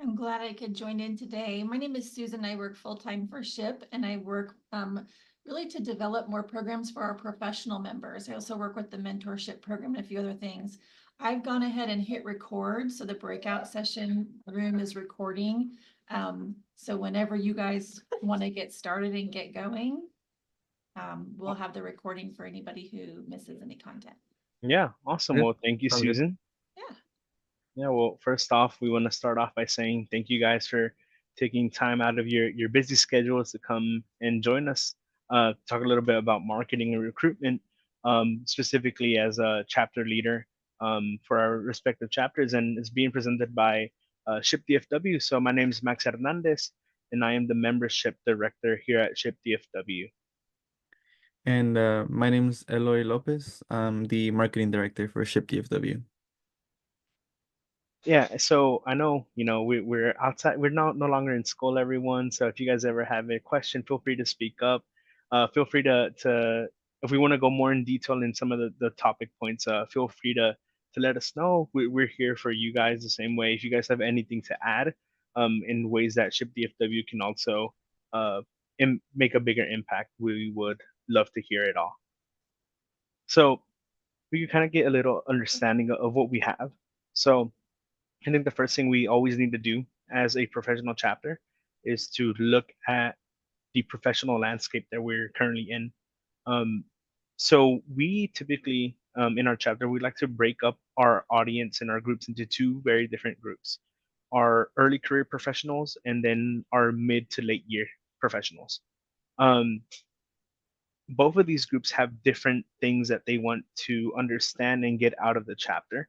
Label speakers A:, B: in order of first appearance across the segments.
A: I'm glad I could join in today. My name is Susan. I work full-time for SHIP and I work really to develop more programs for our professional members. I also work with the mentorship program and a few other things. I've gone ahead and hit record, so the breakout session room is recording. So whenever you guys want to get started and get going, we'll have the recording for anybody who misses any content.
B: Yeah, awesome.
C: Good.
B: Well, thank you,
C: Sounds good.
B: Susan.
A: Yeah.
B: Yeah, well, first off, we want to start off by saying thank you guys for taking time out of your busy schedules to come and join us. Talk a little bit about marketing and recruitment, specifically as a chapter leader for our respective chapters, and it's being presented by SHIP DFW. So my name is Max Hernandez, and I am the membership director here at SHIP DFW.
C: And my name's Eloy Lopez. I'm the marketing director for Ship DFW.
B: Yeah, so I know, we're outside, we're no longer in school, everyone. So if you guys ever have a question, feel free to speak up. Feel free to if we want to go more in detail in some of the topic points, feel free to let us know. We're here for you guys the same way. If you guys have anything to add, in ways that Ship DFW can also make a bigger impact, we would love to hear it all. So we can kind of get a little understanding of what we have. So I think the first thing we always need to do as a professional chapter is to look at the professional landscape that we're currently in. Um, so we typically, in our chapter, we like to break up our audience and our groups into two very different groups: our early career professionals and then our mid to late year professionals. Um, both of these groups have different things that they want to understand and get out of the chapter.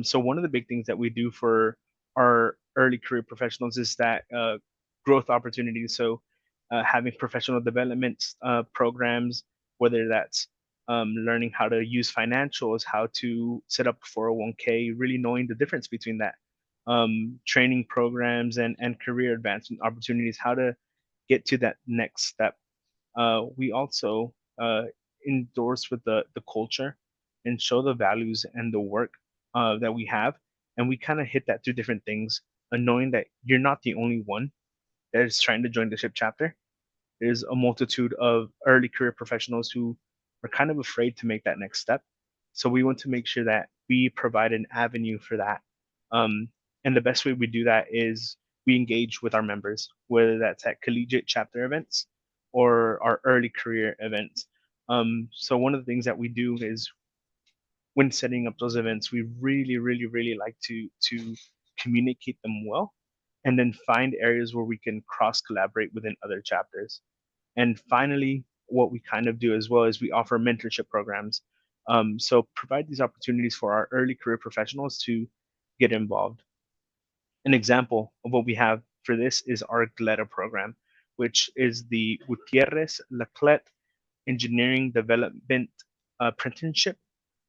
B: So one of the big things that we do for our early career professionals is that growth opportunities. So having professional development programs, whether that's learning how to use financials, how to set up 401k, really knowing the difference between that, training programs and career advancement opportunities, how to get to that next step. We also endorse with the culture and show the values and the work that we have, and we kind of hit that through different things, knowing that you're not the only one that is trying to join the ship chapter. There's a multitude of early career professionals who are kind of afraid to make that next step. So we want to make sure that we provide an avenue for that. Um, and the best way we do that is we engage with our members, whether that's at collegiate chapter events or our early career events. So one of the things that we do is when setting up those events, we really, really, really like to communicate them well, and then find areas where we can cross collaborate within other chapters. And finally, what we kind of do as well is we offer mentorship programs. So provide these opportunities for our early career professionals to get involved. An example of what we have for this is our GLETA program, which is the Gutierrez Laclette Engineering Development Apprenticeship,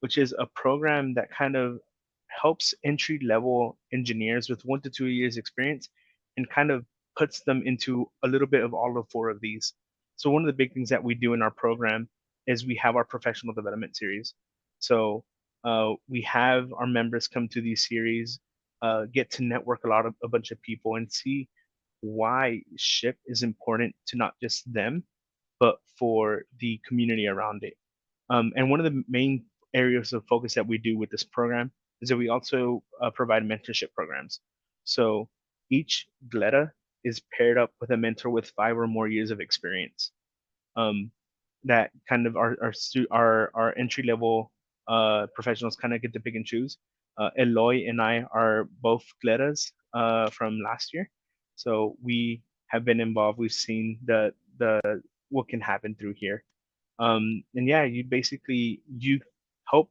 B: which is a program that kind of helps entry level engineers with 1 to 2 years experience and kind of puts them into a little bit of all of four of these. So one of the big things that we do in our program is we have our professional development series. So we have our members come to these series, get to network a bunch of people and see why ship is important to not just them, but for the community around it. And one of the main areas of focus that we do with this program is that we also provide mentorship programs. So each GLETA is paired up with a mentor with 5 or more years of experience. Um, that kind of our entry level professionals kind of get to pick and choose. Eloy and I are both GLETAs from last year, so we have been involved. We've seen the what can happen through here. And yeah, you help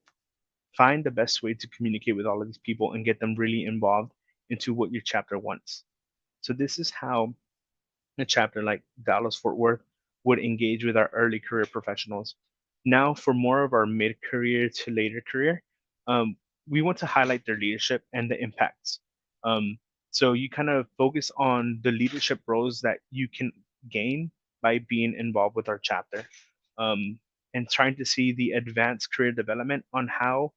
B: find the best way to communicate with all of these people and get them really involved into what your chapter wants. So this is how a chapter like Dallas Fort Worth would engage with our early career professionals. Now, for more of our mid career to later career, um, we want to highlight their leadership and the impacts. Um, so you kind of focus on the leadership roles that you can gain by being involved with our chapter, and trying to see the advanced career development on how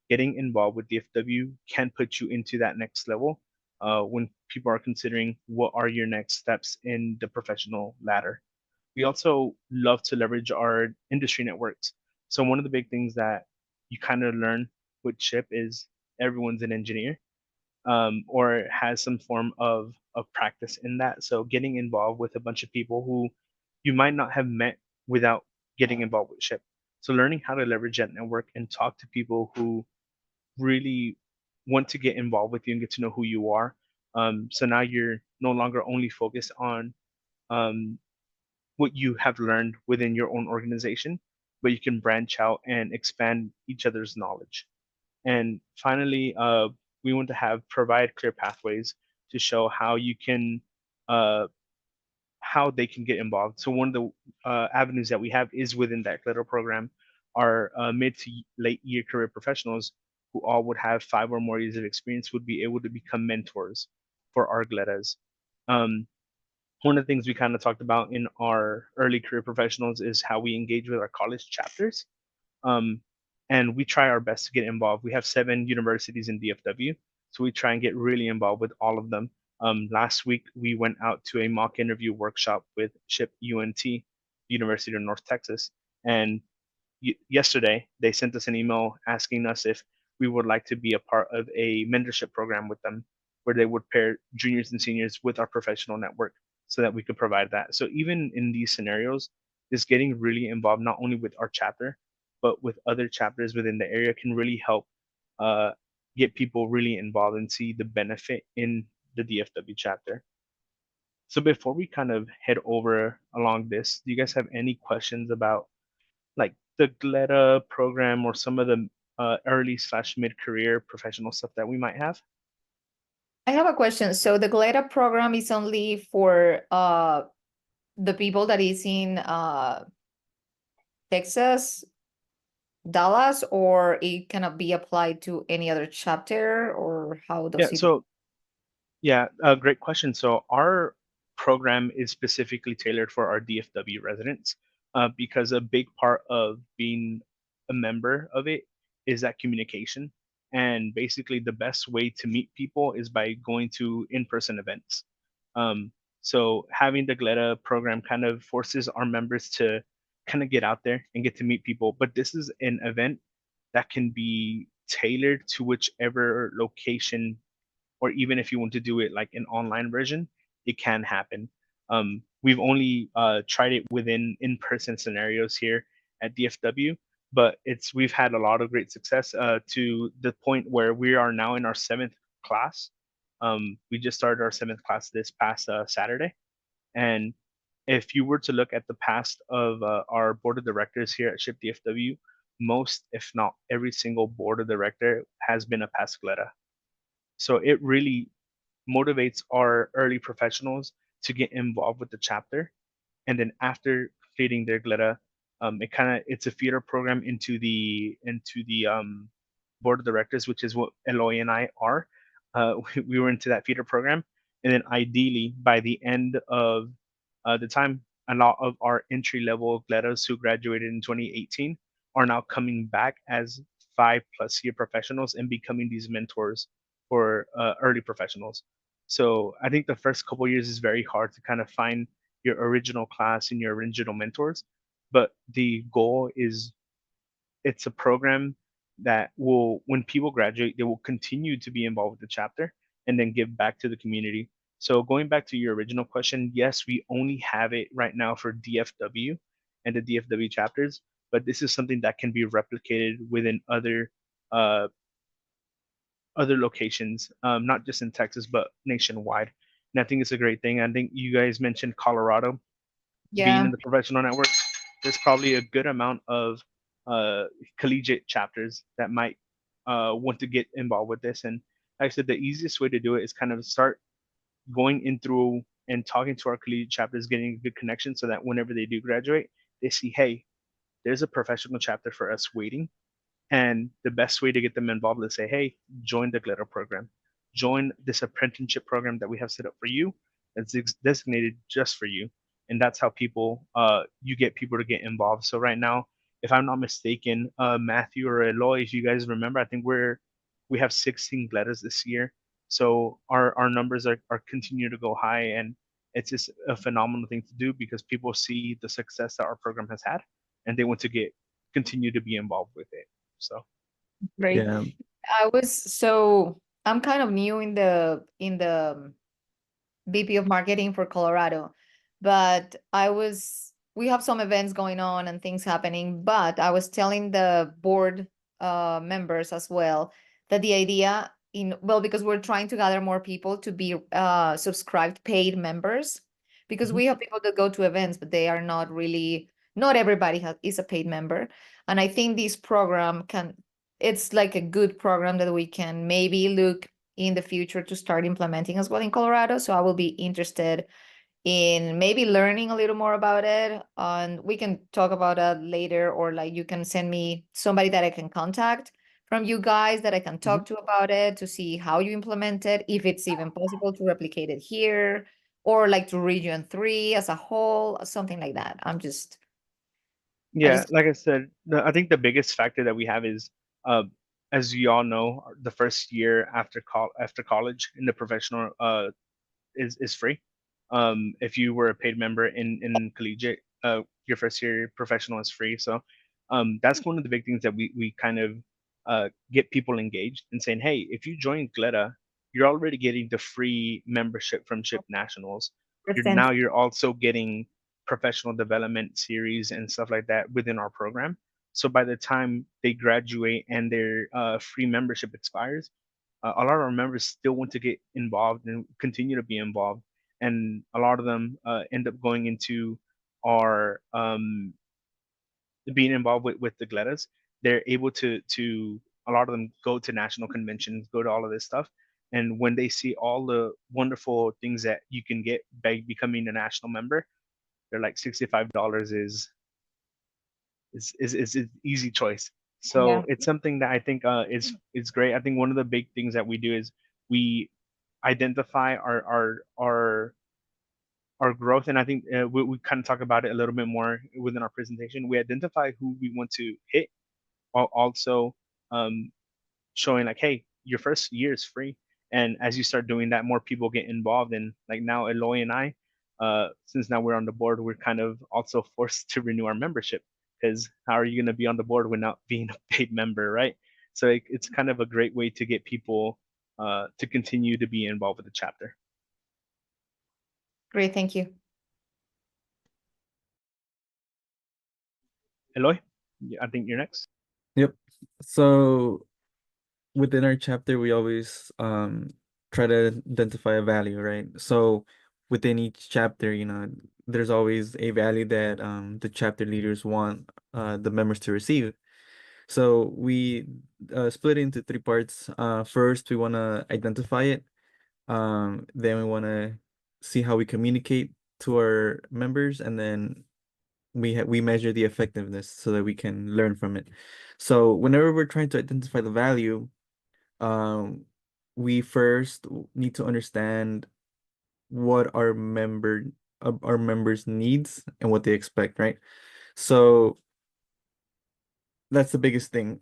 B: getting involved with DFW can put you into that next level, when people are considering what are your next steps in the professional ladder. We also love to leverage our industry networks. So one of the big things that you kind of learn with SHIP is everyone's an engineer, or has some form of practice in that. So getting involved with a bunch of people who you might not have met without getting involved with SHIP. So learning how to leverage that network and talk to people who really want to get involved with you and get to know who you are. So now you're no longer only focused on um, what you have learned within your own organization, but you can branch out and expand each other's knowledge. And finally, we want to have provide clear pathways to show how you can uh, how they can get involved. So one of the avenues that we have is within that glitter program are mid to late year career professionals who all would have 5 or more years of experience would be able to become mentors for our gletas. Um, one of the things we kind of talked about in our early career professionals is how we engage with our college chapters. Um, and we try our best to get involved. We have 7 universities in DFW, so we try and get really involved with all of them. Last week, we went out to a mock interview workshop with SHIP UNT, University of North Texas, and yesterday they sent us an email asking us if we would like to be a part of a mentorship program with them, where they would pair juniors and seniors with our professional network so that we could provide that. So even in these scenarios, just getting really involved not only with our chapter but with other chapters within the area can really help uh, get people really involved and see the benefit in the DFW chapter. So before we kind of head over along this, do you guys have any questions about like the GLETA program or some of the early/slash mid-career professional stuff that we might have?
D: I have a question. So the GLETA program is only for the people that is in Texas, Dallas, or it cannot be applied to any other chapter, or how
B: Yeah,
D: does it?
B: so yeah, great question. So our program is specifically tailored for our DFW residents because a big part of being a member of it is that communication. And basically, the best way to meet people is by going to in-person events. Um, so having the GLETA program kind of forces our members to kind of get out there and get to meet people. But this is an event that can be tailored to whichever location, or even if you want to do it like an online version, it can happen. We've only tried it within in-person scenarios here at DFW, but we've had a lot of great success to the point where we are now in our 7th class. We just started our 7th class this past Saturday, and if you were to look at the past of our board of directors here at SHIP DFW, most, if not every single board of director has been a past GLETA. So it really motivates our early professionals to get involved with the chapter. And then after completing their GLETA, it's a feeder program into the board of directors, which is what Eloy and I are. We were into that feeder program, and then ideally by the end of the time, a lot of our entry level GLETAs who graduated in 2018 are now coming back as 5+ year professionals and becoming these mentors for early professionals. So I think the first couple years is very hard to kind of find your original class and your original mentors, but the goal is it's a program that will, when people graduate, they will continue to be involved with the chapter and then give back to the community. So going back to your original question, yes, we only have it right now for DFW and the DFW chapters, but this is something that can be replicated within uh, other locations, not just in Texas, but nationwide. And I think it's a great thing. I think you guys mentioned Colorado being
D: Yeah.
B: in the professional network. There's probably a good amount of collegiate chapters that might want to get involved with this. And like I said, the easiest way to do it is kind of start going in through and talking to our collegiate chapters, getting a good connection so that whenever they do graduate, they see, hey, there's a professional chapter for us waiting. And the best way to get them involved is say, hey, join the Glitter program. Join this apprenticeship program that we have set up for you that's designated just for you. And that's how you get people to get involved. So right now, if I'm not mistaken, Matthew or Eloy, if you guys remember, I think we have 16 Gletas this year. So our numbers are continue to go high, and it's just a phenomenal thing to do because people see the success that our program has had, and they want to continue to be involved with it. So
D: Great.
C: Yeah.
D: I'm kind of new in the VP of marketing for Colorado, but we have some events going on and things happening, but I was telling the board members as well that the idea because we're trying to gather more people to be subscribed paid members, because
B: Mhm.
D: we have people that go to events, but they are not really, not everybody is a paid member. And I think this program it's like a good program that we can maybe look in the future to start implementing as well in Colorado. So I will be interested in maybe learning a little more about it. And we can talk about that later, or like you can send me somebody that I can contact from you guys that I can talk to about it to see how you implement it, if it's even possible to replicate it here, or like to region 3 as a whole, something like that. I
B: Yeah,
D: just
B: like I said, I think the biggest factor that we have is, uh, as you all know, the first year after college in the professional is free. If you were a paid member in collegiate, your first year professional is free. So that's one of the big things that we kind of get people engaged and saying, hey, if you join Gleta, you're already getting the free membership from Ship Nationals.
D: understand.
B: You're also getting professional development series and stuff like that within our program. So by the time they graduate and their free membership expires, a lot of our members still want to get involved and continue to be involved, and a lot of them end up going into our being involved with the Gletas. They're able to a lot of them go to national conventions, go to all of this stuff, and when they see all the wonderful things that you can get by becoming a national member, they're like $65 is an easy choice.
D: Yeah,
B: So it's something that I think is great. I think one of the big things that we do is we identify our growth, and I think we kind of talk about it a little bit more within our presentation. We identify who we want to hit, while also um, showing like, hey, your first year is free, and as you start doing that, more people get involved. And like now, Eloy and I, since now we're on the board, we're kind of also forced to renew our membership, because how are you going to be on the board without being a paid member, right? So it's kind of a great way to get people to continue to be involved with the chapter.
D: great. Thank you.
B: Eloy, I think you're next.
C: Yep. So within our chapter, we always try to identify a value, right? So within each chapter, there's always a value that the chapter leaders want the members to receive. So we split it into 3 parts. First, we want to identify it. Then we want to see how we communicate to our members, and then we measure the effectiveness so that we can learn from it. So whenever we're trying to identify the value, um, we first need to understand what our members needs and what they expect, right? So that's the biggest thing.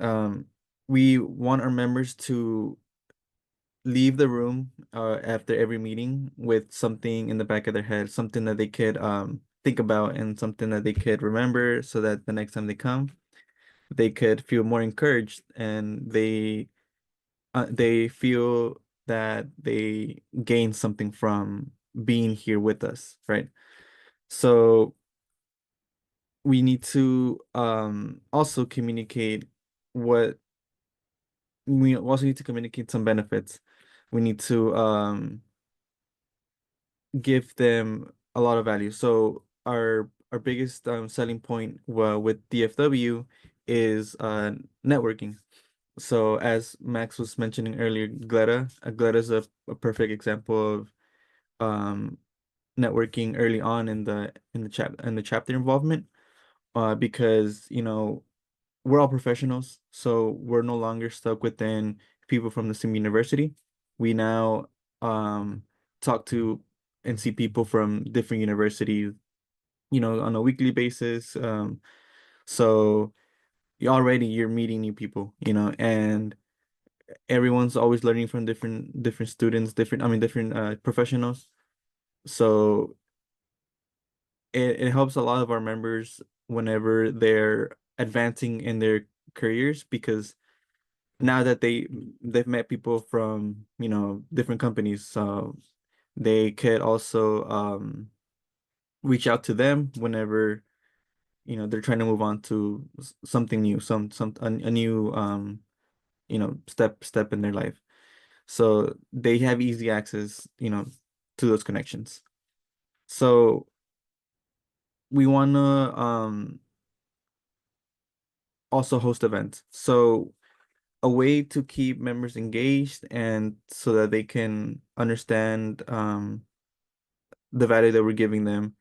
C: We want our members to leave the room after every meeting with something in the back of their head, something that they could think about and something that they could remember, so that the next time they come, they could feel more encouraged, and they feel that they gain something from being here with us, right? So we need to also communicate what we also need to communicate some benefits. We need to give them a lot of value. So our biggest selling point with DFW is networking. So as Max was mentioning earlier, Gleta is a perfect example of um networking early on in the chapter involvement, because we're all professionals, so we're no longer stuck within people from the same university. We now talk to and see people from different universities, on a weekly basis. So you're meeting new people, and everyone's always learning from different students, different professionals. So it helps a lot of our members whenever they're advancing in their careers, because now that they've met people from, different companies, so they could also reach out to them whenever, they're trying to move on to something new, a new step in their life. So they have easy access, to those connections. So we want to also host events. So a way to keep members engaged and so that they can understand the value that we're giving them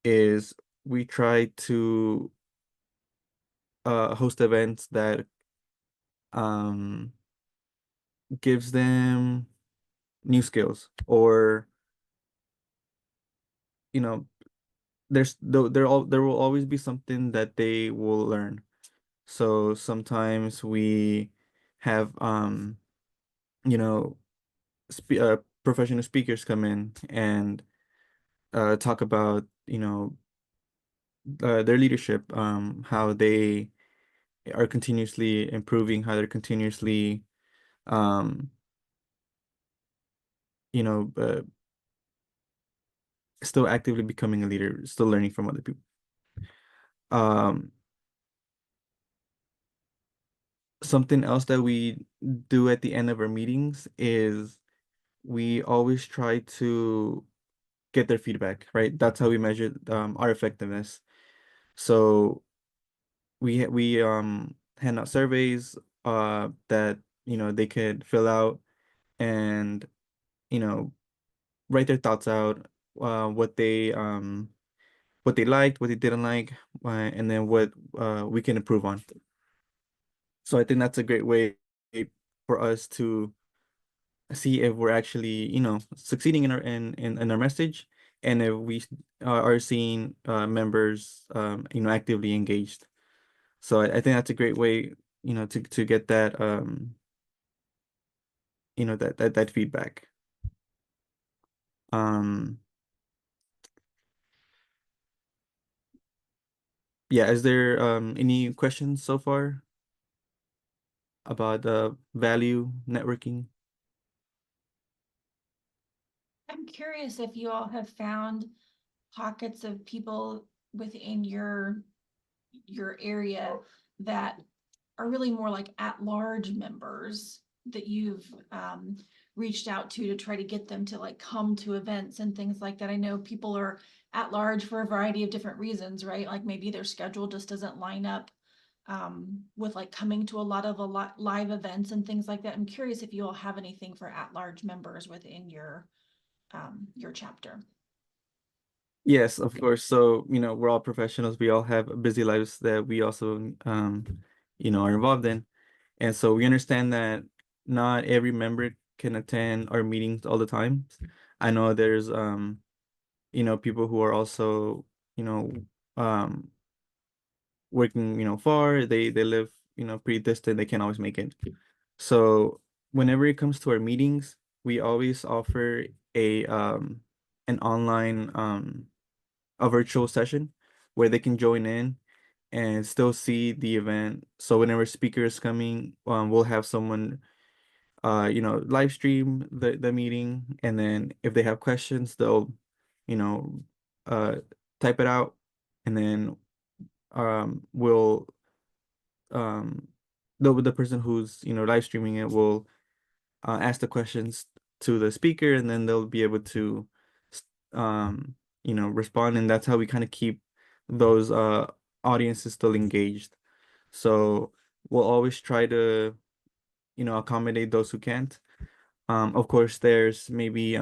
C: is we try to host events that um gives them new skills, or you know there will always be something that they will learn. So sometimes we have you know professional speakers come in and talk about their leadership, how they are continuously improving, how they're continuously um you know uh, still actively becoming a leader, still learning from other people. um Something else that we do at the end of our meetings is we always try to get their feedback, right? That's how we measure our effectiveness. So we hand out surveys that they could fill out and you know write their thoughts out, what they liked, what they didn't like, and then what we can improve on. So I think that's a great way for us to see if we're actually, succeeding in in our message, and if we are seeing members, actively engaged. So I think that's a great way, to get that, that feedback. Um, yeah, is there any questions so far about value networking?
A: I'm curious if you all have found pockets of people within your area that are really more like at-large members that you've reached out to try to get them to like come to events and things like that. I know people are at large for a variety of different reasons, right? Like maybe their schedule just doesn't line up with like coming to a lot of live events and things like that. I'm curious if you all have anything for at-large members within your chapter.
C: Yes, of course. So, we're all professionals. We all have busy lives that we also, are involved in. And so we understand that not every member can attend our meetings all the time. I know there's, people who are also, you know, um, working, far. They live, pretty distant. They can't always make it. So whenever it comes to our meetings, we always offer an online, a virtual session where they can join in and still see the event. So whenever speaker is coming, we'll have someone live stream the meeting, and then if they have questions, they'll you know uh type it out, and then we'll um the person who's live streaming it will ask the questions to the speaker, and then they'll be able to respond, and that's how we kind of keep those audiences still engaged. So we'll always try to accommodate those who can't. Of course, there's maybe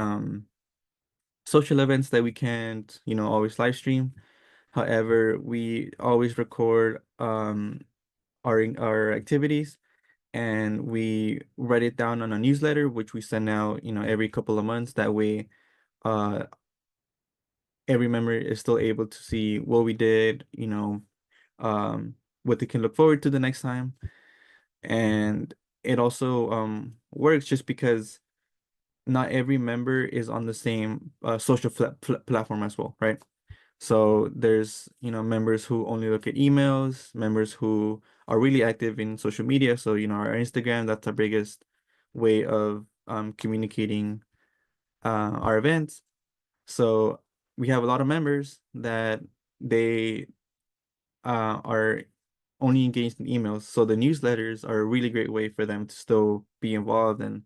C: social events that we can't always live stream. However, we always record our activities, and we write it down on a newsletter, which we send out, every couple of months. That way, uh, every member is still able to see what we did, um, what they can look forward to the next time. And it also works just because not every member is on the same social platform as well, right? So there's, members who only look at emails, members who are really active in social media. So, our Instagram, that's our biggest way of communicating our events. So we have a lot of members that they are only engaged in emails. So the newsletters are a really great way for them to still be involved and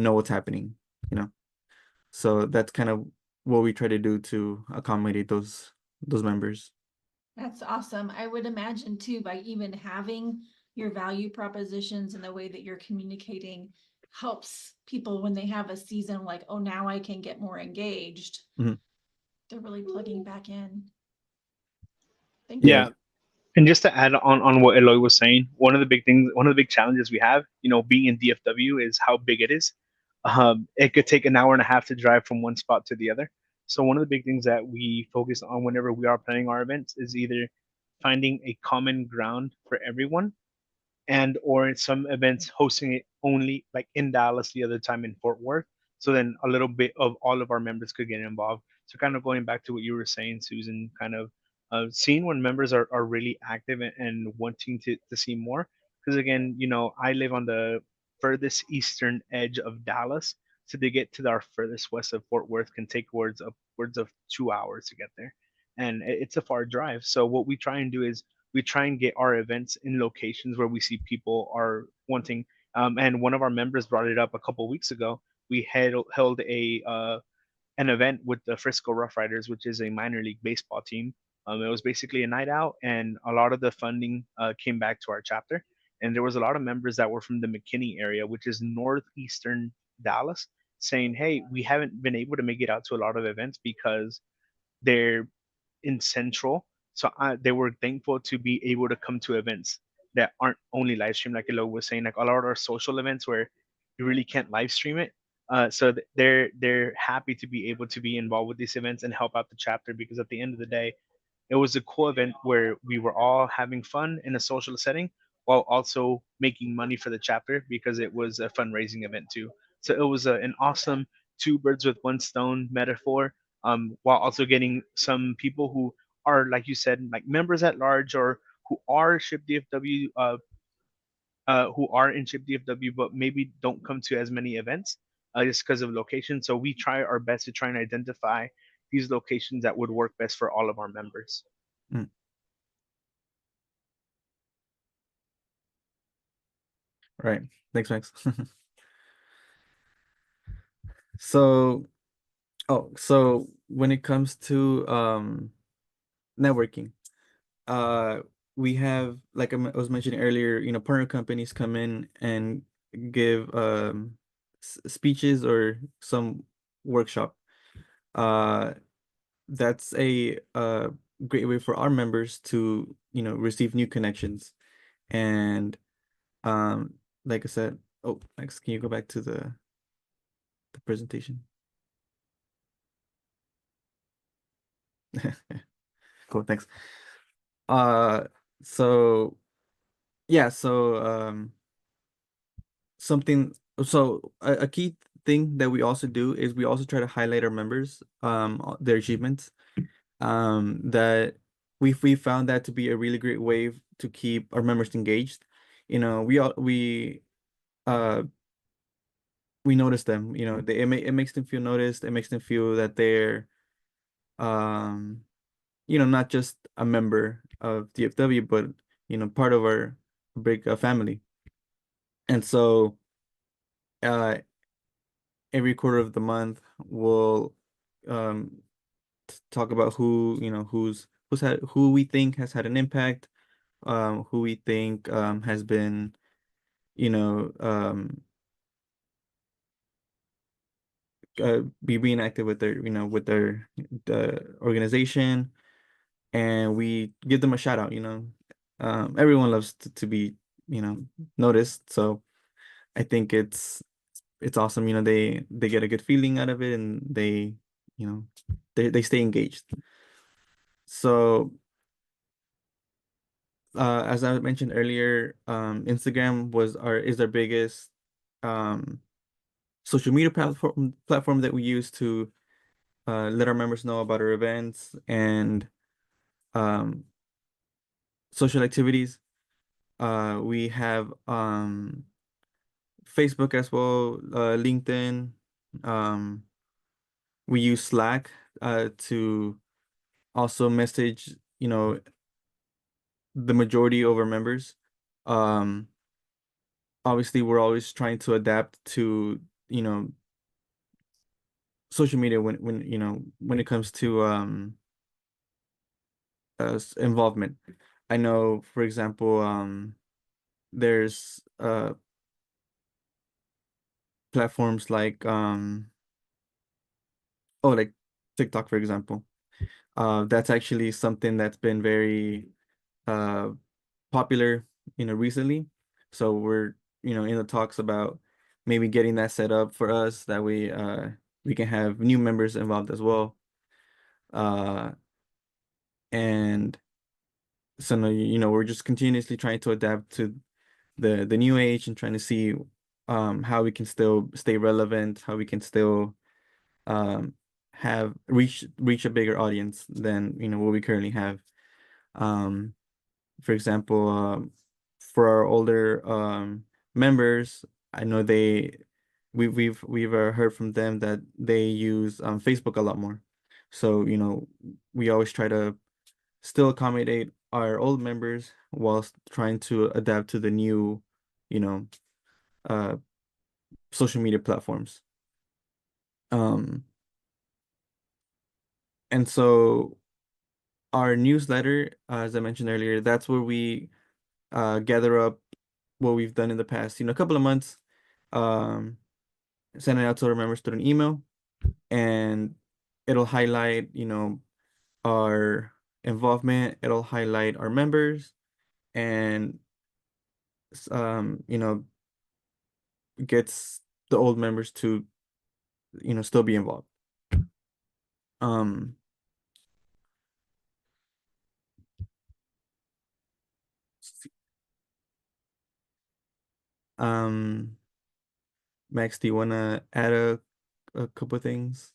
C: know what's happening, you know. So that's kind of what we try to do to accommodate those members.
A: That's awesome. I would imagine too, by even having your value propositions and the way that you're communicating helps people when they have a season like, oh, now I can get more engaged.
C: Mhm.
A: They're really plugging back in. Thank
B: Yeah.
A: you.
B: And just to add on what Eloy was saying, one of the big challenges we have, being in DFW is how big it is. It could take an hour and a half to drive from one spot to the other. So one of the big things that we focus on whenever we are planning our events is either finding a common ground for everyone, and or in some events hosting it only like in Dallas, the other time in Fort Worth. So then a little bit of all of our members could get involved. So kind of going back to what you were saying, Susan, kind of seeing when members are really active and wanting to see more. Because again, I live on the furthest eastern edge of Dallas. So to get to our furthest west of Fort Worth can take upwards of 2 hours to get there. And it's a far drive. So what we try and do is we try and get our events in locations where we see people are wanting. And one of our members brought it up a couple weeks ago. We held a an event with the Frisco Rough Riders, which is a minor league baseball team. It was basically a night out, and a lot of the funding came back to our chapter. And there was a lot of members that were from the McKinney area, which is northeastern Dallas, saying, "Hey, we haven't been able to make it out to a lot of events because they're in Central." So they were thankful to be able to come to events that aren't only live streamed, like Elo was saying, like a lot of our social events where you really can't live stream it. They're happy to be able to be involved with these events and help out the chapter, because at the end of the day, it was a cool event where we were all having fun in a social setting while also making money for the chapter, because it was a fundraising event too. So it was an awesome two birds with one stone metaphor, while also getting some people who are, like you said, like members at large, or who are Ship DFW, who are in Ship DFW, but maybe don't come to as many events just because of location. So we try our best to try and identify these locations that would work best for all of our members.
C: Mm. Right. Thanks, Max. So, so when it comes to networking, uh, we have, like I was mentioning earlier, partner companies come in and give speeches or some workshop. That's a great way for our members to, receive new connections. And um, like I said, oh, Max, can you go back to the presentation? Cool, thanks. Uh, so yeah, so something, so a key thing that we also do is we also try to highlight our members, their achievements. That we found that to be a really great way to keep our members engaged. Uh we notice them, it makes them feel noticed, it makes them feel that they're um not just a member of DFW, but part of our big family. And so uh every quarter of the month we'll um talk about who we think has had an impact, who we think has been, you know, be being active with the organization, and we give them a shout out. Everyone loves to be, noticed. So I think it's awesome. They get a good feeling out of it, and you know, they stay engaged. So as I mentioned earlier, Instagram is our biggest social media platform that we use to let our members know about our events and um, social activities. We have Facebook as well, LinkedIn. Um, we use Slack to also message, the majority of our members. Um, Obviously, we're always trying to adapt to, social media when it comes to involvement. I know, for example, there's platforms like like TikTok, for example. That's actually something that's been very uh popular, recently. So we're, in the talks about maybe getting that set up for us. That way, we can have new members involved as well. And so, no, we're just continuously trying to adapt to the new age and trying to see how we can still stay relevant, how we can still um have reach a bigger audience than what we currently have. Um, for example, for our older members, I know we've heard from them that they use Facebook a lot more. So, we always try to still accommodate our old members whilst trying to adapt to the new, you know, uh, social media platforms. Um, and so our newsletter, as I mentioned earlier, that's where we gather up what we've done in the past, a couple of months, um, send it out to our members through an email, and it'll highlight, our involvement. It'll highlight our members, and you know, gets the old members to, still be involved. Um, um, Max, do you want to add a couple things?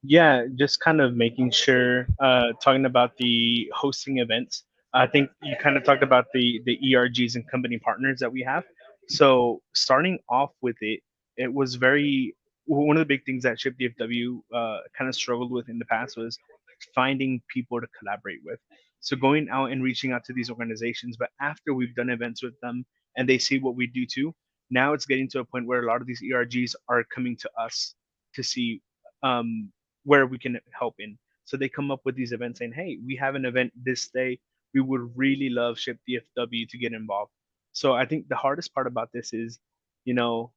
B: Yeah, just kind of making sure, talking about the hosting events. I think you kind of talked about the ERGs and company partners that we have. So starting off with it, it was very one of the big things that Ship DFW kind of struggled with in the past was finding people to collaborate with. So going out and reaching out to these organizations, but after we've done events with them and they see what we do too, now it's getting to a point where a lot of these ERGs are coming to us to see um, where we can help in. So they come up with these events saying, "Hey, we have an event this day. We would really love Ship DFW to get involved." So I think the hardest part about this is, you know,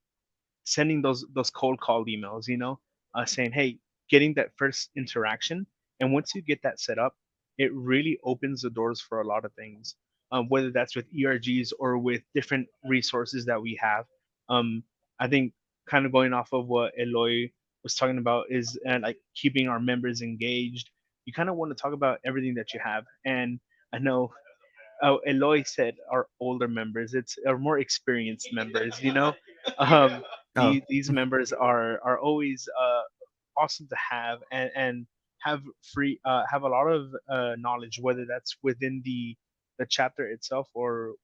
B: sending those cold call emails, saying, "Hey," getting that first interaction, and once you get that set up, it really opens the doors for a lot of things. Whether that's with ERGs or with different resources that we have. Um, I think kind of going off of what Eloy was talking about is like keeping our members engaged. You kind of want to talk about everything that you have, and I know Eloy said our older members. It's our more experienced members.
C: Oh,
B: These members are always awesome to have and have a lot of knowledge, whether that's within the chapter itself or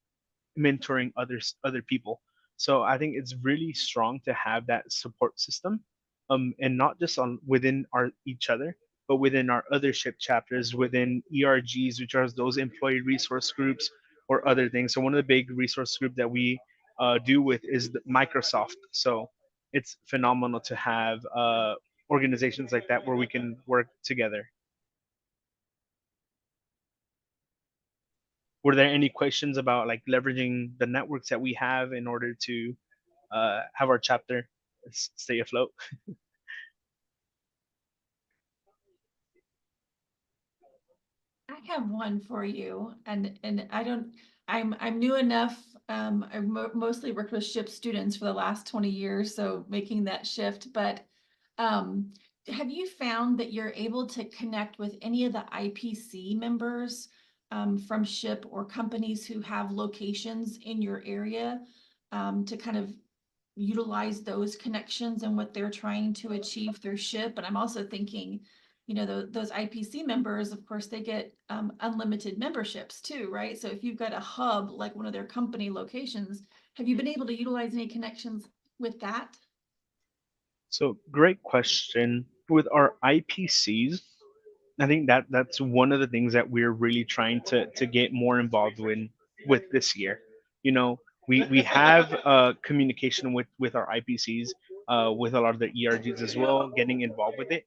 B: mentoring other people. So I think it's really strong to have that support system, and not just on within our each other, but within our other ship chapters, within ERGs, which are those employee resource groups or other things. So one of the big resource group that we do with is Microsoft. So it's phenomenal to have organizations like that where we can work together. Were there any questions about like leveraging the networks that we have in order to have our chapter stay afloat?
A: I have one for you, and I don't. I'm new enough. I've mostly worked with ship students for the last 20 years, so making that shift. But um, have you found that you're able to connect with any of the IPC members from SHIP or companies who have locations in your area to kind of utilize those connections and what they're trying to achieve through SHIP. But I'm also thinking, you know, those IPC members, of course, they get unlimited memberships too, right? So if you've got a hub, like one of their company locations, have you been able to utilize any connections with that?
B: So great question. With our IPCs, I think that's one of the things that we're really trying to get more involved with this year. You know, we have communication with our IPCs, with a lot of the ERGs as well, getting involved with it.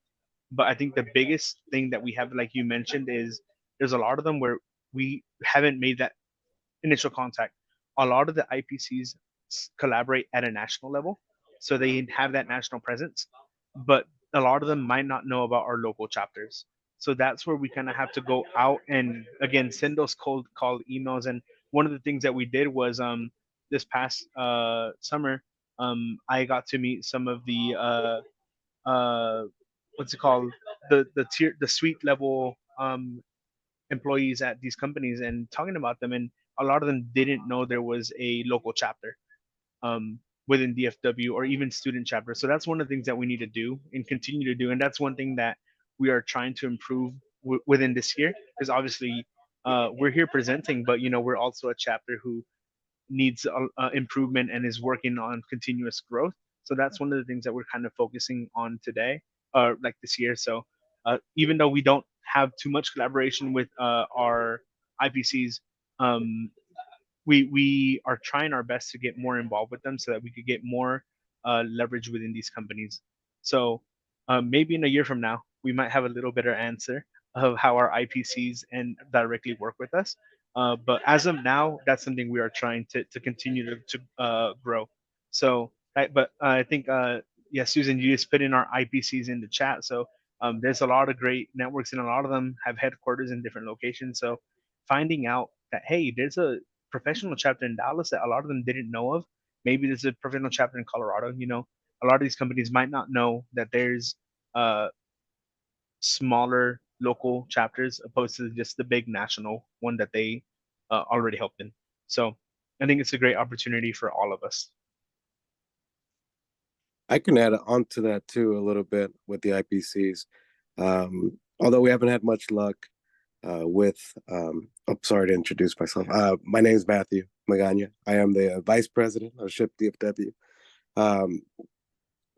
B: But I think the biggest thing that we have, like you mentioned, is there's a lot of them where we haven't made that initial contact. A lot of the IPCs collaborate at a national level, so they have that national presence, but a lot of them might not know about our local chapters. So that's where we kind of have to go out and again send those cold call emails. And one of the things that we did was this past summer, I got to meet some of the what's it called, the suite level employees at these companies and talking about them, and a lot of them didn't know there was a local chapter um, within DFW or even student chapter. So that's one of the things that we need to do and continue to do, and that's one thing that we are trying to improve within this year, because obviously we're here presenting, but you know we're also a chapter who needs improvement and is working on continuous growth. So that's one of the things that we're kind of focusing on today, like this year. So even though we don't have too much collaboration with our IPCs, um, we are trying our best to get more involved with them so that we could get more leverage within these companies. So maybe in a year from now, we might have a little better answer of how our IPCs and directly work with us. But as of now, that's something we are trying to continue to grow. So, but I think, yeah, Susan, you just put in our IPCs in the chat. So there's a lot of great networks, and a lot of them have headquarters in different locations. So finding out that, hey, there's a professional chapter in Dallas that a lot of them didn't know of. Maybe there's a professional chapter in Colorado. You know, a lot of these companies might not know that there's uh, smaller local chapters opposed to just the big national one that they already helped in. So I think it's a great opportunity for all of us.
E: I can add on to that too a little bit with the IPCs. Although we haven't had much luck with, I'm sorry to introduce myself. My name is Matthew Magana. I am the Vice President of SHIP DFW.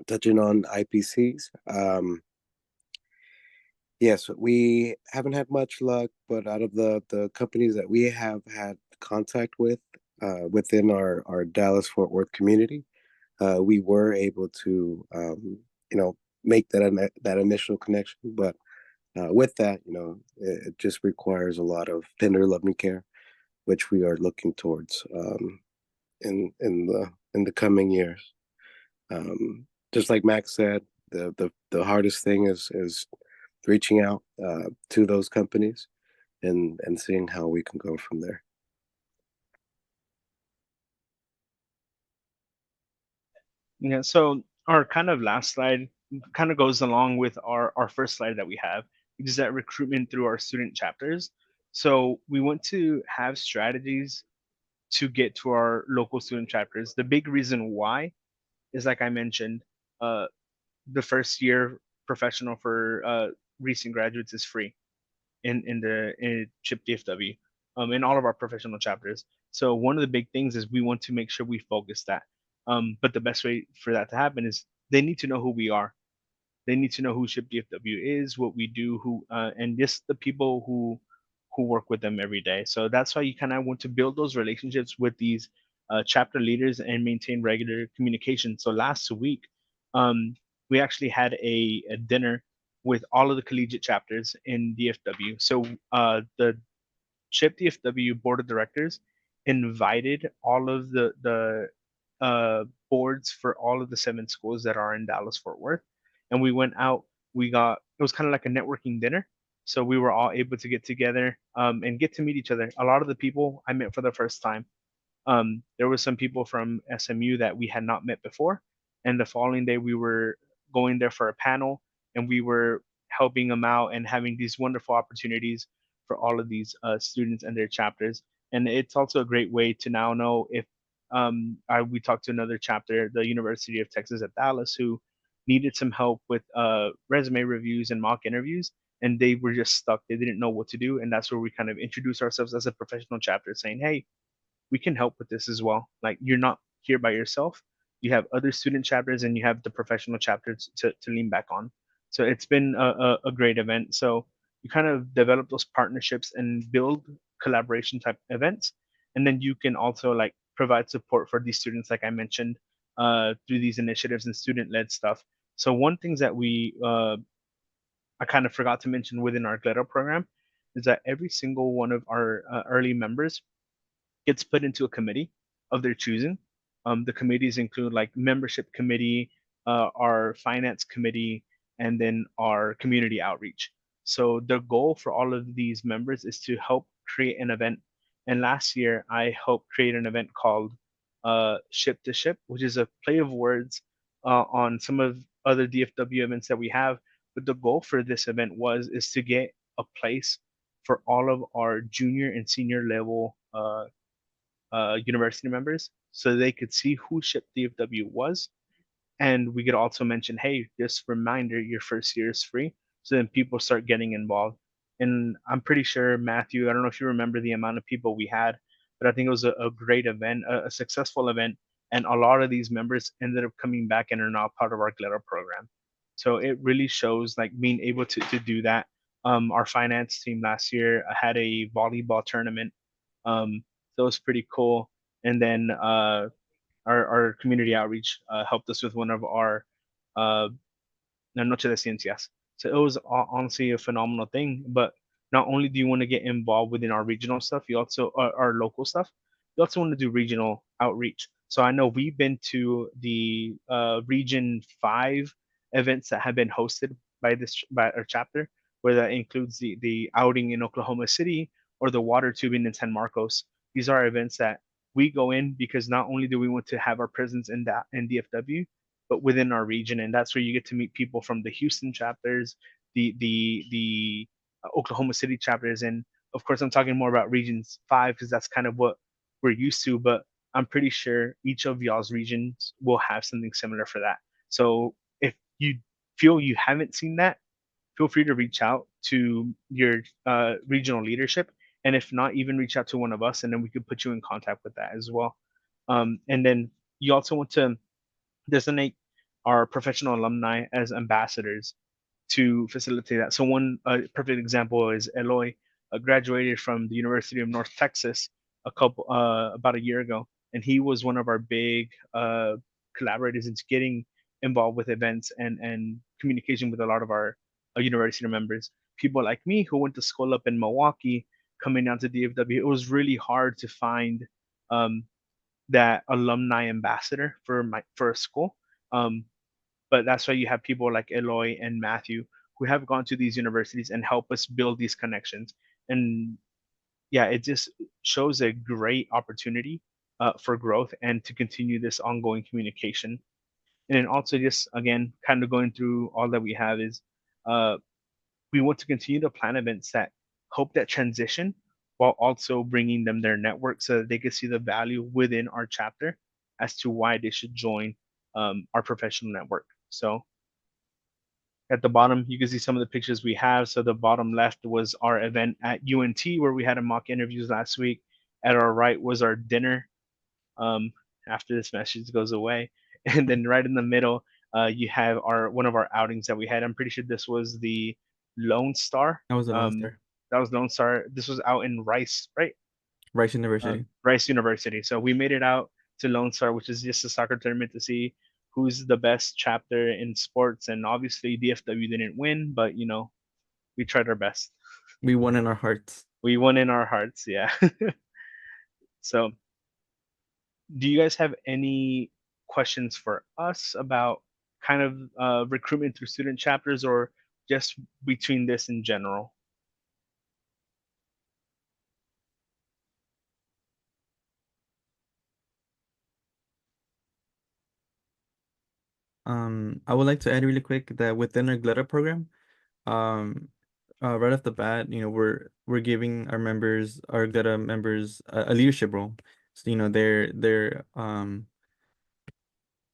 E: Touching on IPCs, yes, we haven't had much luck, but out of the companies that we have had contact with within our Dallas-Fort Worth community, we were able to, make that initial connection. But with that, it just requires a lot of tender loving care, which we are looking towards in the coming years. Just like Max said, the hardest thing is reaching out to those companies and seeing how we can go from there.
B: Yeah, so our kind of last slide kind of goes along with our first slide that we have, which is that recruitment through our student chapters. So we want to have strategies to get to our local student chapters. The big reason why is, like I mentioned, the first year professional for recent graduates is free in CHIP DFW, in all of our professional chapters. So one of the big things is we want to make sure we focus that. But the best way for that to happen is they need to know who we are. They need to know who SHIP DFW is, what we do, and just the people who work with them every day. So that's why you kind of want to build those relationships with these chapter leaders and maintain regular communication. So last week, um, we actually had a dinner with all of the collegiate chapters in DFW. So the CHIP DFW board of directors invited all of the boards for all of the 7 schools that are in Dallas Fort Worth, and we went out. It was kind of like a networking dinner, so we were all able to get together and get to meet each other. A lot of the people I met for the first time. There were some people from SMU that we had not met before, and the following day we were going there for a panel, and we were helping them out and having these wonderful opportunities for all of these students and their chapters. And it's also a great way to now know if we talked to another chapter, the University of Texas at Dallas, who needed some help with resume reviews and mock interviews, and they were just stuck. They didn't know what to do, and that's where we kind of introduce ourselves as a professional chapter, saying, "Hey, we can help with this as well. Like you're not here by yourself. You have other student chapters and you have the professional chapters to lean back on." So it's been a great event. So you kind of develop those partnerships and build collaboration type events. And then you can also like provide support for these students, like I mentioned, through these initiatives and student led stuff. So one things that I kind of forgot to mention within our GLEDO program is that every single one of our early members gets put into a committee of their choosing. The committees include like membership committee, our finance committee, and then our community outreach. So the goal for all of these members is to help create an event. And last year, I helped create an event called Ship to Ship, which is a play of words on some of other DFW events that we have. But the goal for this event is to get a place for all of our junior and senior level university members so they could see who Ship DFW was. And we could also mention, hey, just reminder, your first year is free. So then people start getting involved. And I'm pretty sure, Matthew, I don't know if you remember the amount of people we had, but I think it was a great event, a successful event. And a lot of these members ended up coming back and are now part of our glitter program. So it really shows like being able to do that. Our finance team last year had a volleyball tournament. That was pretty cool. And then our community outreach helped us with one of our uh, La Noche de Ciencias. So it was honestly a phenomenal thing. But not only do you want to get involved within our regional stuff, you also our local stuff. You also want to do regional outreach. So I know we've been to the Region 5 events that have been hosted by our chapter, where that includes the outing in Oklahoma City or the water tubing in San Marcos. These are events that we go in because not only do we want to have our presence in DFW, but within our region, and that's where you get to meet people from the Houston chapters, the Oklahoma City chapters, and of course I'm talking more about Regions 5 because that's kind of what we're used to. But I'm pretty sure each of y'all's regions will have something similar for that. So if you feel you haven't seen that, feel free to reach out to your regional leadership, and if not, even reach out to one of us, and then we could put you in contact with that as well. And then you also want to designate our professional alumni as ambassadors to facilitate that. So one perfect example is Eloy, graduated from the University of North Texas about a year ago, and he was one of our big collaborators into getting involved with events and communication with a lot of our university members. People like me who went to school up in Milwaukee, coming down to DFW, it was really hard to find um, that alumni ambassador for a school. Um, but that's why you have people like Eloy and Matthew who have gone to these universities and help us build these connections. And yeah, it just shows a great opportunity for growth and to continue this ongoing communication. And then also just again, kind of going through all that we have is uh, we want to continue to plan events that hope that transition while also bringing them their network so that they can see the value within our chapter as to why they should join our professional network. So at the bottom, you can see some of the pictures we have. So the bottom left was our event at UNT where we had a mock interviews last week. At our right was our dinner um, after this message goes away. And then right in the middle, you have our one of our outings that we had. I'm pretty sure this was the Lone Star.
C: That was the Lone Star.
B: That was Lone Star. This was out in Rice, right?
C: Rice University.
B: Rice University. So we made it out to Lone Star, which is just a soccer tournament to see who's the best chapter in sports. And obviously DFW didn't win, but you know, we tried our best.
C: We won in our hearts.
B: We won in our hearts, yeah. So do you guys have any questions for us about kind of recruitment through student chapters or just between this in general?
C: I would like to add really quick that within our glitter program, right off the bat, we're giving our members, our GUTA members, a leadership role. So, they're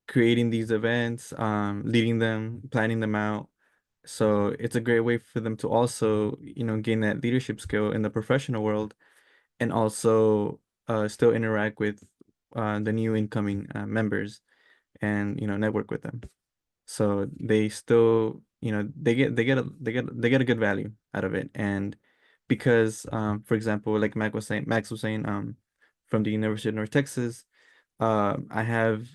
C: creating these events, leading them, planning them out. So it's a great way for them to also, gain that leadership skill in the professional world, and also still interact with the new incoming members, and network with them. So they still, they get a good value out of it. And because for example, like Max was saying, from the University of North Texas, I have,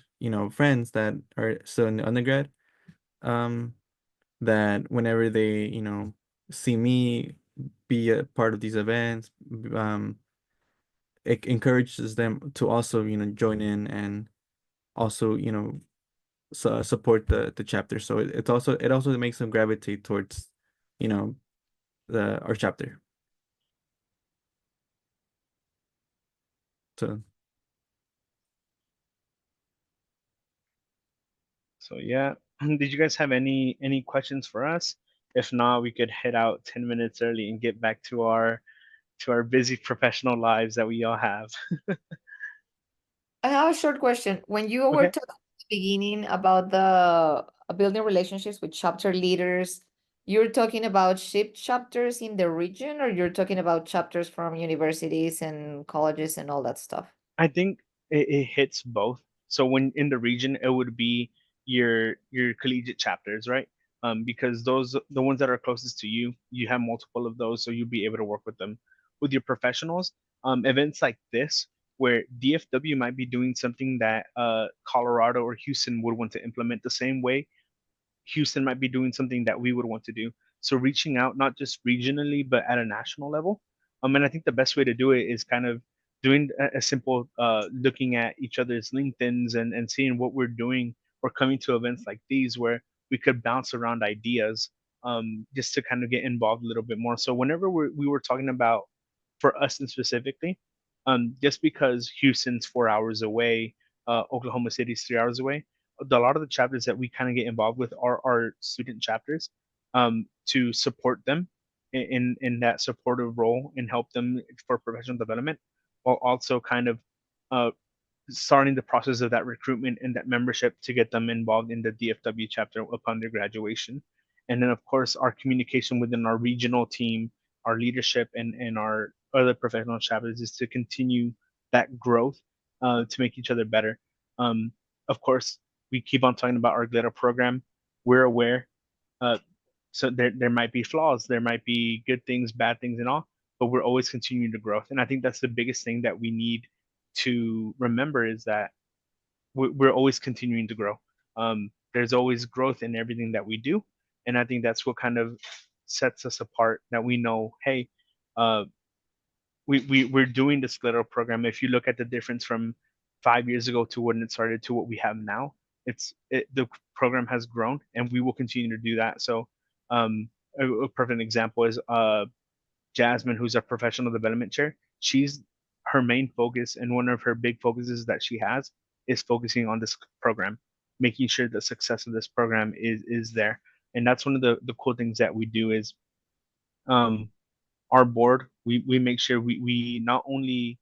C: friends that are still in the undergrad, um that whenever they, see me be a part of these events, it encourages them to also, join in, and also, support the chapter. So it also makes them gravitate towards, you know, the our chapter. So
B: So yeah, did you guys have any questions for us? If not, we could head out 10 minutes early and get back to our busy professional lives that we all have.
D: I have a short question. When you were
B: Okay.
D: talking at the beginning about the building relationships with chapter leaders, you're talking about ship chapters in the region, or you're talking about chapters from universities and colleges and all that stuff?
B: I think it hits both. So when in the region, it would be your collegiate chapters, right? Because those the ones that are closest to you, you have multiple of those, so you'll be able to work with them. With your professionals, events like this, where DFW might be doing something that Colorado or Houston would want to implement the same way, Houston might be doing something that we would want to do. So reaching out not just regionally but at a national level. And I think the best way to do it is kind of doing a simple looking at each other's LinkedIn's and seeing what we're doing, or coming to events like these where we could bounce around ideas, just to kind of get involved a little bit more. So whenever we were talking about, for us and specifically, just because Houston's 4 hours away, Oklahoma City's 3 hours away, a lot of the chapters that we kind of get involved with are our student chapters, to support them in that supportive role and help them for professional development, while also kind of uh, starting the process of that recruitment and that membership to get them involved in the DFW chapter upon their graduation. And then, of course, our communication within our regional team, our leadership, and our other professional chapters is to continue that growth, to make each other better. Um, of course, we keep on talking about our glitter program. We're aware. Uh, so there might be flaws, there might be good things, bad things, and all, but we're always continuing to grow. And I think that's the biggest thing that we need to remember, is that we're always continuing to grow. There's always growth in everything that we do, and I think that's what kind of sets us apart. That we know, hey, uh, we're doing this glitter program. If you look at the difference from 5 years ago to when it started to what we have now, the program has grown, and we will continue to do that. So, a perfect example is Jasmine, who's a professional development chair. She's Her main focus, and one of her big focuses that she has, is focusing on this program, making sure the success of this program is there. And that's one of the cool things that we do is, um, our board, we make sure we not only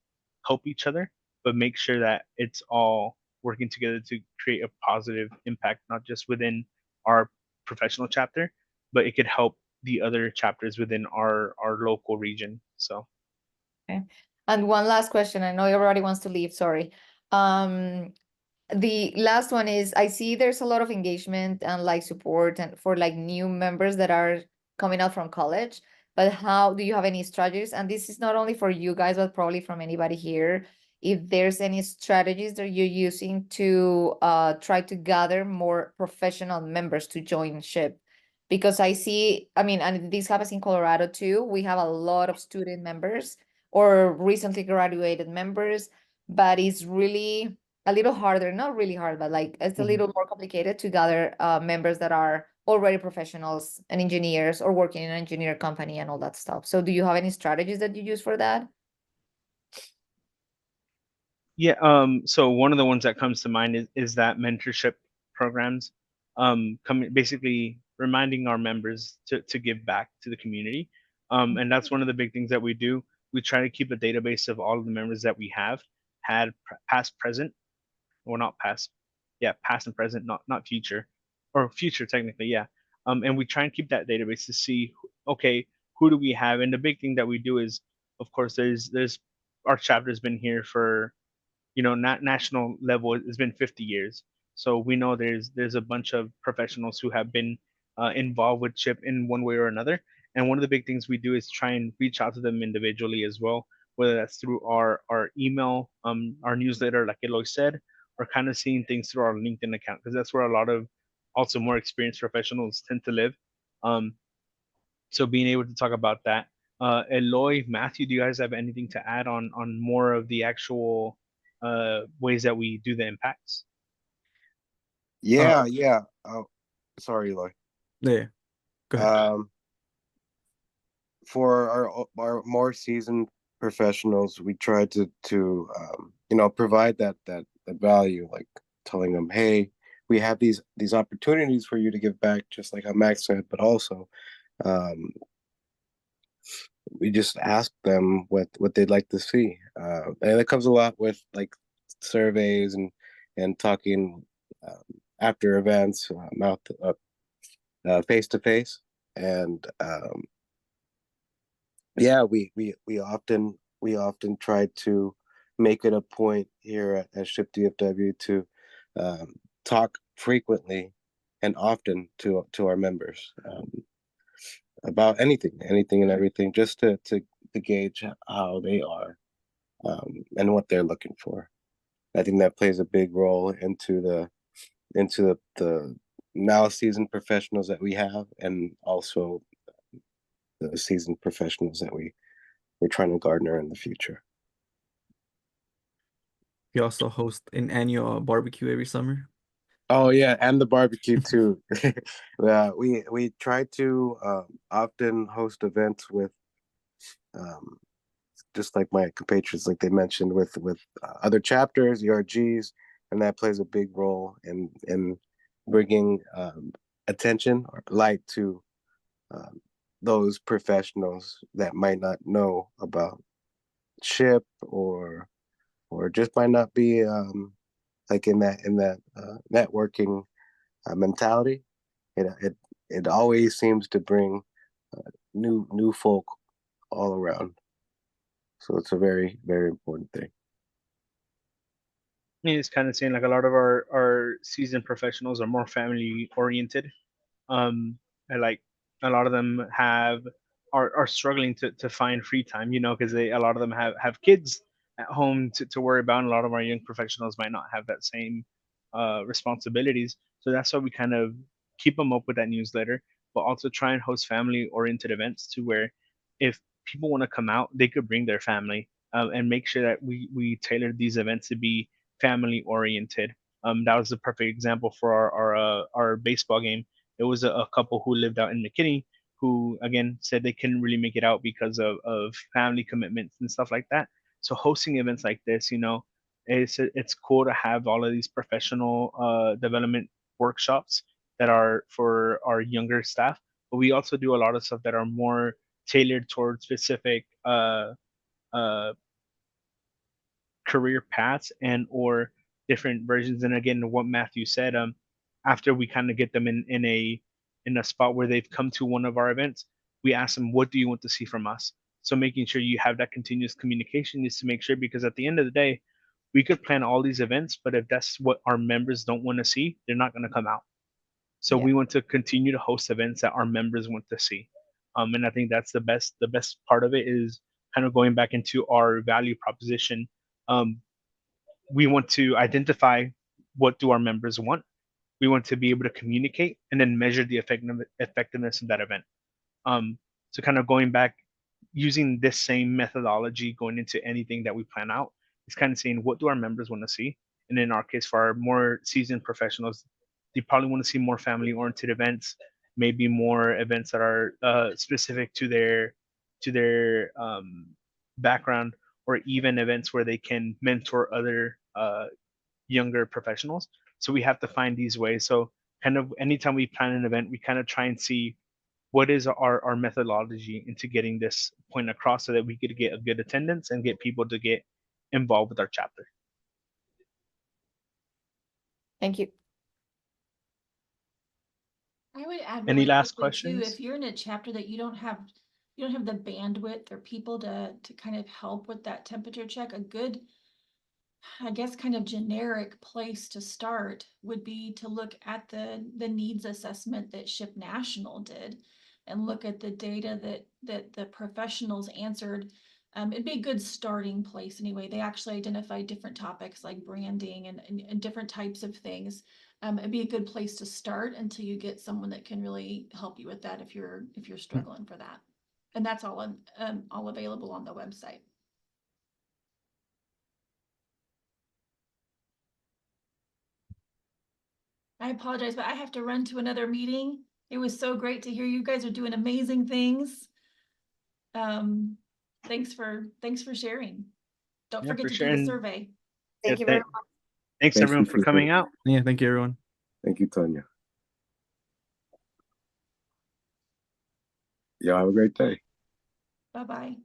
B: help each other, but make sure that it's all working together to create a positive impact, not just within our professional chapter, but it could help the other chapters within our local region. So
D: Okay. And one last question. I know everybody wants to leave, sorry. The last one is, I see there's a lot of engagement and like support and for like new members that are coming out from college, but how do you have any strategies? And this is not only for you guys, but probably from anybody here. If there's any strategies that you're using to try to gather more professional members to join SHIP. Because I see, I mean, and this happens in Colorado too. We have a lot of student members or recently graduated members, but it's really a little harder, not really hard, but like it's a
B: Mhm.
D: little more complicated to gather members that are already professionals and engineers or working in an engineer company and all that stuff. So do you have any strategies that you use for that?
B: Yeah, so one of the ones that comes to mind is that mentorship programs. coming basically reminding our members to give back to the community. And that's one of the big things that we do. We try to keep a database of all of the members that we have had past, present, or not past, yeah, past and present, not future, or future technically, yeah. And we try and keep that database to see, okay, who do we have? And the big thing that we do is, of course, there's our chapter's been here for, not national level, it's been 50 years. So we know there's a bunch of professionals who have been involved with CHIP in one way or another. And one of the big things we do is try and reach out to them individually as well, whether that's through our email, our newsletter, like Eloy said, or kind of seeing things through our LinkedIn account, because that's where a lot of also more experienced professionals tend to live. Um, so being able to talk about that. Eloy, Matthew, do you guys have anything to add on more of the actual ways that we do the impacts?
E: Yeah, yeah. Oh, sorry, Eloy.
C: Yeah, go ahead.
E: For our more seasoned professionals, we try to provide that value, like telling them, hey, we have these opportunities for you to give back, just like how Max said, but also we just ask them what they'd like to see, and it comes a lot with like surveys and talking after events, mouth face to face, and yeah, we often try to make it a point here at Ship DFW to talk frequently and often to our members about anything and everything, just to gauge how they are and what they're looking for. I think that plays a big role into the now seasoned professionals that we have, and also the seasoned professionals that we're trying to garner in the future.
C: We also host an annual barbecue every summer.
E: Oh yeah, and the barbecue too. Yeah, we try to often host events with just like my compatriots, like they mentioned, with other chapters, ERGs, and that plays a big role in bringing attention or light to those professionals that might not know about SHIP, or just might not be like in that networking mentality. It always seems to bring new folk all around. So it's a very, very important thing.
B: It's kind of saying like a lot of our seasoned professionals are more family oriented. And like a lot of them are struggling to find free time, because a lot of them have kids at home to worry about, and a lot of our young professionals might not have that same responsibilities. So that's why we kind of keep them up with that newsletter, but also try and host family oriented events to where if people want to come out, they could bring their family, and make sure that we tailor these events to be family oriented. That was the perfect example for our baseball game. It was a couple who lived out in McKinney who, again, said they couldn't really make it out because of family commitments and stuff like that. So hosting events like this, it's cool to have all of these professional development workshops that are for our younger staff. But we also do a lot of stuff that are more tailored towards specific uh, career paths and or different versions. And again, what Matthew said, after we kind of get them in a spot where they've come to one of our events, we ask them, what do you want to see from us? So making sure you have that continuous communication is to make sure, because at the end of the day, we could plan all these events, but if that's what our members don't want to see, they're not going to come out. So
D: Yeah.
B: we want to continue to host events that our members want to see. And I think that's the best part of it is kind of going back into our value proposition. Um, we want to identify what do our members want. We want to be able to communicate and then measure the effectiveness of that event. So kind of going back, using this same methodology going into anything that we plan out, is kind of saying what do our members want to see. And in our case, for our more seasoned professionals, they probably want to see more family oriented events, maybe more events that are specific to their background, or even events where they can mentor other younger professionals. So we have to find these ways. So kind of anytime we plan an event, we kind of try and see what is our methodology into getting this point across so that we could get a good attendance and get people to get involved with our chapter.
D: Thank you.
A: I would add
B: Any
A: really
B: last
A: quickly too,
B: questions?
A: if you're in a chapter that you don't have the bandwidth or people to kind of help with that temperature check, a good, I guess, kind of generic place to start would be to look at the needs assessment that SHIP National did and look at the data that the professionals answered. It'd be a good starting place anyway. They actually identified different topics like branding and different types of things. It'd be a good place to start until you get someone that can really help you with that if you're struggling for that. And that's all available on the website. I apologize, but I have to run to another meeting. It was so great to hear you guys are doing amazing things. Thanks for sharing. Don't
B: Yeah,
A: forget
B: for
A: to
B: sure.
A: do the
B: And
A: survey.
D: Thank
B: yeah,
D: you very much.
B: thanks
E: Thank
B: everyone
E: you
B: for
E: for
B: coming
E: sharing.
B: out.
C: Yeah, thank you, everyone.
E: Thank you, Tanya. Y'all have a great day.
A: Bye-bye.